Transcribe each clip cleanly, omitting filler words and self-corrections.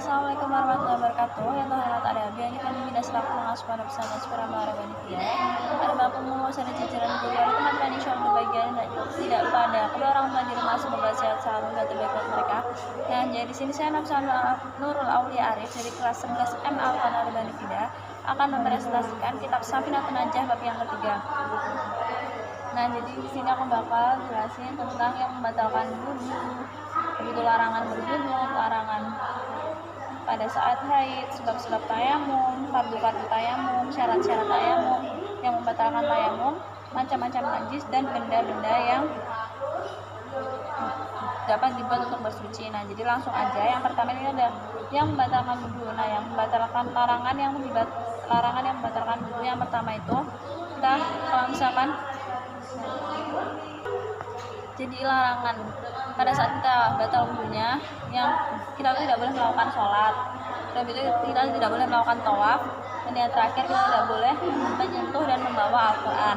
Assalamualaikum warahmatullahi wabarakatuh. Ya Tuhan ada biar kami tidak selaku mengasuh pada pesantren Aspira Maharani ada bapak penguasa dan jajaran guru ada teman-teman insya Allah berbahagia dan tidak lupa ada kedua orang tua di rumah semoga sehat selalu dan terbaik buat mereka. Nah, jadi di sini saya Nafsan Nurul Aulia Arif dari kelas 11 M Al-Quran Arbani Fida akan mempresentasikan kitab Safinatun Najah bab yang ketiga. Nah, jadi di sini aku bakal jelasin tentang yang membatalkan wudu, begitu larangan berjunub, larangan pada saat haid, sebab-sebab tayamum, fardu-fardu tayamum, syarat-syarat tayamum, yang membatalkan tayamum, macam-macam najis dan benda-benda yang dapat dibuat untuk bersuci. Nah, jadi langsung aja. Yang pertama ini ada yang membatalkan wudu. Nah, yang membatalkan larangan yang membatalkan wudu yang pertama itu kita kalau misalkan jadi larangan pada saat kita batal wudunya yang kita tidak boleh melakukan sholat, dan itu kita tidak boleh melakukan tawaf, dan yang terakhir kita tidak boleh menyentuh dan membawa Al-Quran.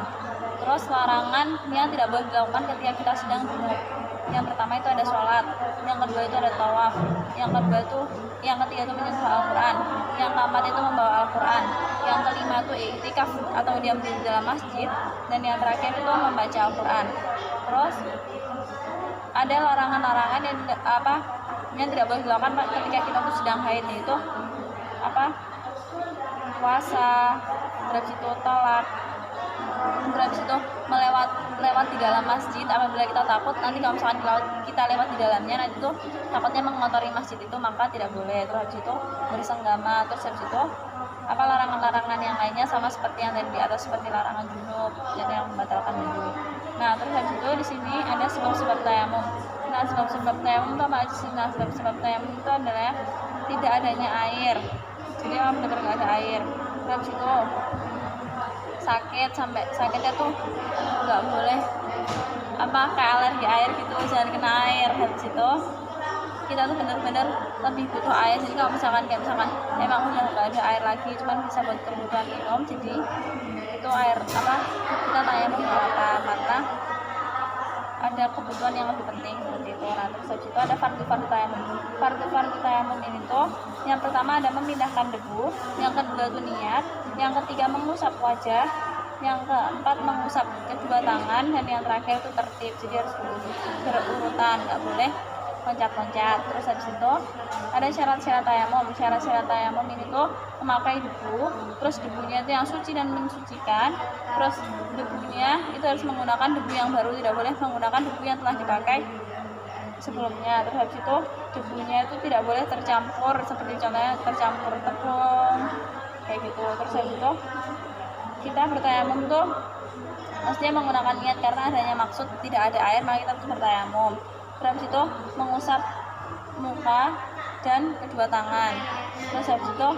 Terus larangan yang tidak boleh dilakukan ketika kita sedang junub. Yang pertama itu ada sholat, yang kedua itu ada tawaf, yang ketiga itu menyentuh Al-Quran, yang keempat itu membawa Al-Quran, yang kelima itu iktikaf atau diam di dalam masjid, dan yang terakhir itu membaca Al-Quran. Terus ada larangan-larangan yang tidak boleh dilakukan ketika kita tuh sedang haid, yaitu puasa, terus itu tolak, terus itu melewat di dalam masjid apabila kita takut nanti kalau misalkan kita lewat di dalamnya nanti itu takutnya mengotori masjid itu, maka tidak boleh. Terus habis itu bersenggama, terus habis itu larangan-larangan yang lainnya sama seperti yang tadi di atas, seperti larangan junub dan yang membatalkan wudu. Nah, terus habis itu di sini ada sebab-sebab tayamum. Nah, sebab-sebab tayamum itu apa aja sih? Nah, sebab-sebab tayamum itu adalah tidak adanya air. Jadi benar-benar nggak ada air. Terus habis itu sakitnya tuh nggak boleh kayak alergi air gitu, jangan kena air. Habis itu kita tuh benar-benar lebih butuh air. Jadi kalau misalkan emang udah nggak ada air lagi, cuman bisa buat kebutuhan minum, jadi itu air kita tayamum karena ada kebutuhan yang lebih penting seperti itu. Nah, terus habis itu ada fardu-fardu tayamum. Fardu-fardu tayamum ini tuh yang pertama ada memindahkan debu, yang kedua itu niat, yang ketiga mengusap wajah, yang keempat mengusap kedua tangan, dan yang terakhir itu tertib. Jadi harus berurutan, nggak boleh loncat-loncat. Terus habis itu ada syarat-syarat tayamum. Syarat-syarat tayamum ini tuh memakai debu, terus debunya itu yang suci dan mensucikan. Terus debunya itu harus menggunakan debu yang baru, tidak boleh menggunakan debu yang telah dipakai sebelumnya. Terus habis itu debunya itu tidak boleh tercampur, seperti contohnya tercampur tepung kayak gitu. Terus habis itu kita bertayamum tuh maksudnya menggunakan niat karena adanya maksud tidak ada air, maka kita harus bertayamum. Terus itu mengusap muka dan kedua tangan. Terus habis itu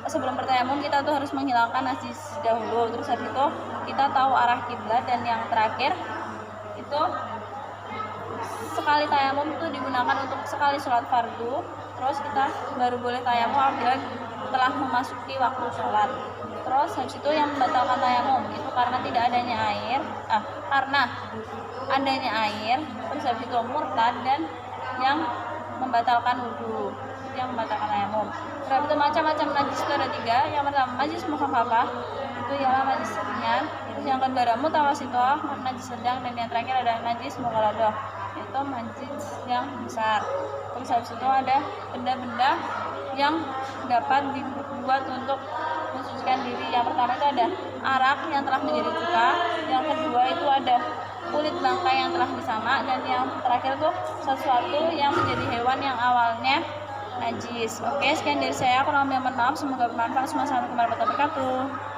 sebelum bertayamum kita tuh harus menghilangkan najis dahulu. Terus habis itu kita tahu arah kiblat, dan yang terakhir itu sekali tayamum itu digunakan untuk sekali sholat fardu. Terus kita baru boleh tayamum apabila telah memasuki waktu sholat. Terus habis itu yang membatalkan tayamum itu karena tidak adanya air, karena adanya air, terus habis itu murtad, dan yang membatalkan wudu, yang membatalkan tayamum. Terus itu macam-macam najis itu ada 3. Yang pertama najis mukhafafah, itu ialah najis ringan. Terus yang kedua ada mutawasithah, najis sedang, dan yang terakhir ada najis mughaladah, itu najis yang besar. Terus habis itu ada benda-benda yang dapat dibuat untuk mensucikan diri. Yang pertama itu ada arak yang telah menjadi cuka, yang kedua itu ada kulit bangkai yang telah disamak, dan yang terakhir itu sesuatu yang menjadi hewan yang awalnya najis. Oke, sekian dari saya. Kurang lebih mohon maaf, semoga bermanfaat. Assalamualaikum warahmatullahi wabarakatuh.